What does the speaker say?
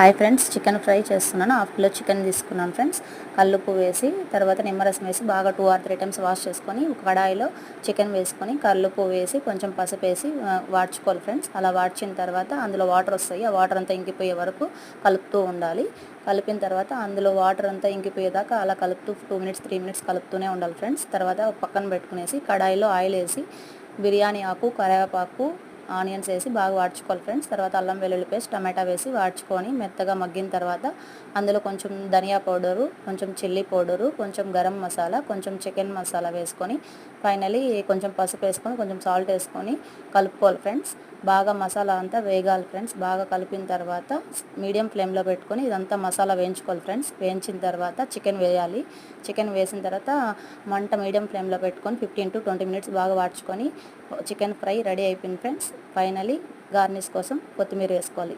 Hi friends, chicken fry చేస్తున్నాను. Half kilo chicken తీసుకున్నాను friends. కల్లుప్పు వేసి తర్వాత నిమ్మరసం వేసి బాగా 2 or 3 times వాష్ చేసుకొని ఒక కడాయిలో చికెన్ వేసుకొని కల్లుప్పు వేసి కొంచెం పసుపు వేసి వాడ్చుకోవాలి ఫ్రెండ్స్. అలా వాడ్చిన తర్వాత అందులో వాటర్ వస్తాయి. ఆ వాటర్ అంతా ఇంకిపోయే వరకు కలుపుతూ ఉండాలి. కలిపిన తర్వాత అందులో వాటర్ అంతా ఇంకిపోయేదాకా అలా కలుపుతూ 2 minutes 3 minutes కలుపుతూనే ఉండాలి ఫ్రెండ్స్. తర్వాత పక్కన పెట్టుకునేసి కడాయిలో ఆయిల్ వేసి బిర్యానీ ఆకు, కరివేపాకు, ఆనియన్స్ వేసి బాగా వాడ్చుకోవాలి ఫ్రెండ్స్. తర్వాత అల్లం వెల్లుల్లి పేస్ట్, టమాటా వేసి వాడ్చుకొని మెత్తగా మగ్గిన తర్వాత అందులో కొంచెం ధనియా పౌడరు, కొంచెం చిల్లీ పౌడరు, కొంచెం గరం మసాలా, కొంచెం చికెన్ మసాలా వేసుకొని ఫైనలీ కొంచెం పసుపు వేసుకొని కొంచెం సాల్ట్ వేసుకొని కలుపుకోవాలి ఫ్రెండ్స్. బాగా మసాలా అంతా వేగాలి ఫ్రెండ్స్. బాగా కలిపిన తర్వాత మీడియం ఫ్లేమ్లో పెట్టుకొని ఇదంతా మసాలా వేయించుకోవాలి ఫ్రెండ్స్. వేయించిన తర్వాత చికెన్ వేయాలి. చికెన్ వేసిన తర్వాత మంట మీడియం ఫ్లేమ్లో పెట్టుకొని 15 to 20 minutes బాగా వాడ్చుకొని చికెన్ ఫ్రై రెడీ అయిపోయింది ఫ్రెండ్స్. ఫైనలీ గార్నిష్ కోసం కొత్తిమీర వేసుకోవాలి.